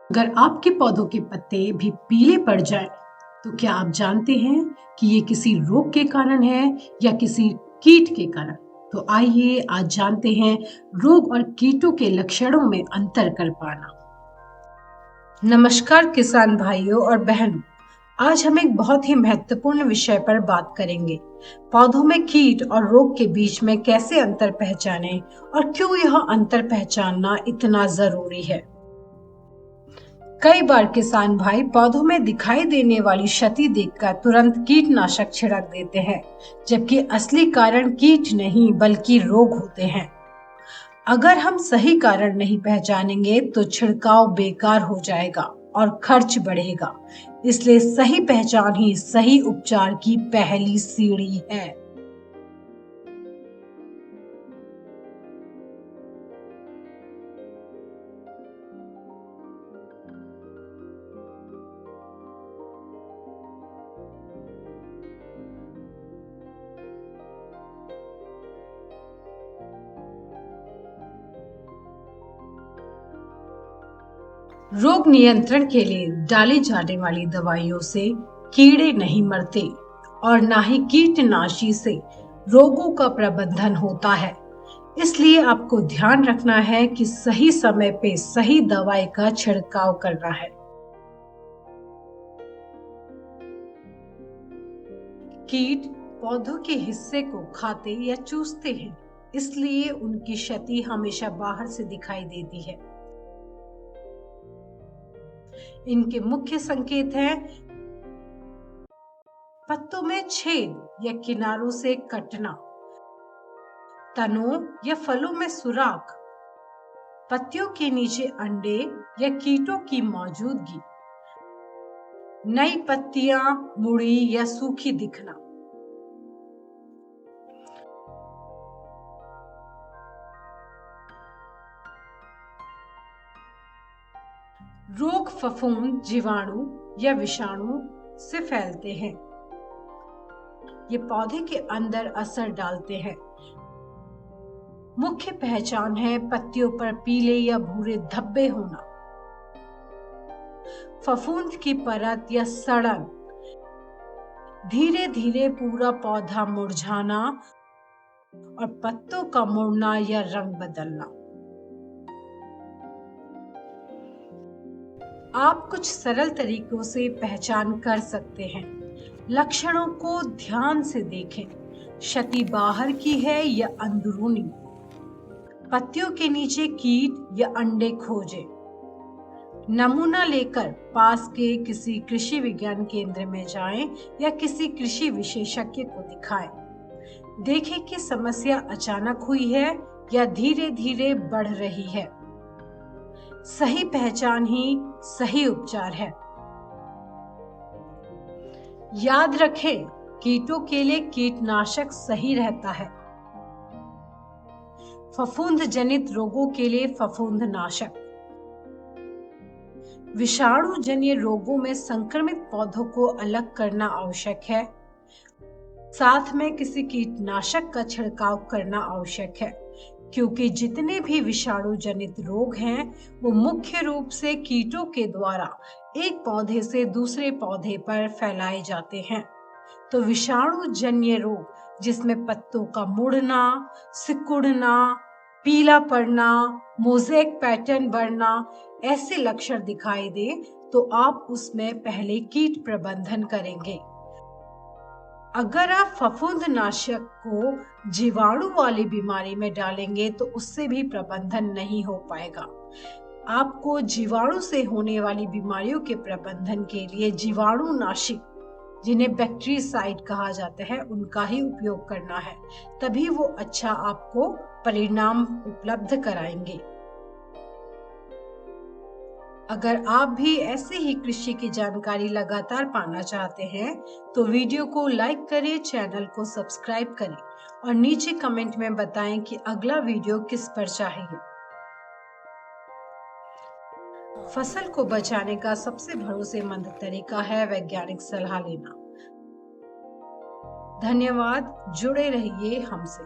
अगर आपके पौधों के पत्ते भी पीले पड़ जाएं, तो क्या आप जानते हैं कि ये किसी रोग के कारण है या किसी कीट के कारण? तो आइए आज जानते हैं रोग और कीटों के लक्षणों में अंतर कर पाना। नमस्कार किसान भाइयों और बहनों, आज हम एक बहुत ही महत्वपूर्ण विषय पर बात करेंगे। पौधों में कीट और रोग के बीच में कैसे अंतर पहचानें और क्यों यह अंतर पहचानना इतना जरूरी है। कई बार किसान भाई पौधों में दिखाई देने वाली क्षति देखकर तुरंत कीटनाशक छिड़क देते हैं, जबकि असली कारण कीट नहीं बल्कि रोग होते हैं। अगर हम सही कारण नहीं पहचानेंगे तो छिड़काव बेकार हो जाएगा और खर्च बढ़ेगा। इसलिए सही पहचान ही सही उपचार की पहली सीढ़ी है। रोग नियंत्रण के लिए डाली जाने वाली दवाइयों से कीड़े नहीं मरते और ना ही कीटनाशी से रोगों का प्रबंधन होता है। इसलिए आपको ध्यान रखना है कि सही समय पे सही दवाई का छिड़काव करना है। कीट पौधों के हिस्से को खाते या चूसते हैं, इसलिए उनकी क्षति हमेशा बाहर से दिखाई देती है। इनके मुख्य संकेत हैं पत्तों में छेद या किनारों से कटना, तनों या फलों में सुराख, पत्तियों के नीचे अंडे या कीटों की मौजूदगी, नई पत्तियां मुड़ी या सूखी दिखना। रोग फफूंद, जीवाणु या विषाणु से फैलते हैं। ये पौधे के अंदर असर डालते हैं। मुख्य पहचान है पत्तियों पर पीले या भूरे धब्बे होना, फफूंद की परत या सड़न, धीरे धीरे पूरा पौधा मुरझाना और पत्तों का मुड़ना या रंग बदलना। आप कुछ सरल तरीकों से पहचान कर सकते हैं। लक्षणों को ध्यान से देखें। क्षति बाहर की है या अंदरूनी? पत्तियों के नीचे कीट या अंडे खोजें। नमूना लेकर पास के किसी कृषि विज्ञान केंद्र में जाएं या किसी कृषि विशेषज्ञ को दिखाएं। देखें कि समस्या अचानक हुई है या धीरे धीरे बढ़ रही है। सही पहचान ही सही उपचार है। याद रखें, कीटों के लिए कीटनाशक सही रहता है। फफूंद जनित रोगों के लिए फफूंदनाशक। विषाणु जन्य रोगों में संक्रमित पौधों को अलग करना आवश्यक है। साथ में किसी कीटनाशक का छिड़काव करना आवश्यक है, क्योंकि जितने भी विषाणु जनित रोग हैं वो मुख्य रूप से कीटों के द्वारा एक पौधे से दूसरे पौधे पर फैलाए जाते हैं। तो विषाणु जन्य रोग जिसमें पत्तों का मुड़ना, सिकुड़ना, पीला पड़ना, मोज़ेक पैटर्न बढ़ना ऐसे लक्षण दिखाई दे तो आप उसमें पहले कीट प्रबंधन करेंगे। अगर आप फफूंदनाशक को जीवाणु वाली बीमारी में डालेंगे तो उससे भी प्रबंधन नहीं हो पाएगा। आपको जीवाणु से होने वाली बीमारियों के प्रबंधन के लिए जीवाणुनाशी, जिन्हें बैक्टीरिसाइड कहा जाता है, उनका ही उपयोग करना है। तभी वो अच्छा आपको परिणाम उपलब्ध कराएंगे। अगर आप भी ऐसे ही कृषि की जानकारी लगातार पाना चाहते हैं तो वीडियो को लाइक करें, चैनल को सब्सक्राइब करें और नीचे कमेंट में बताएं कि अगला वीडियो किस पर चाहिए। फसल को बचाने का सबसे भरोसेमंद तरीका है वैज्ञानिक सलाह लेना। धन्यवाद, जुड़े रहिए हमसे।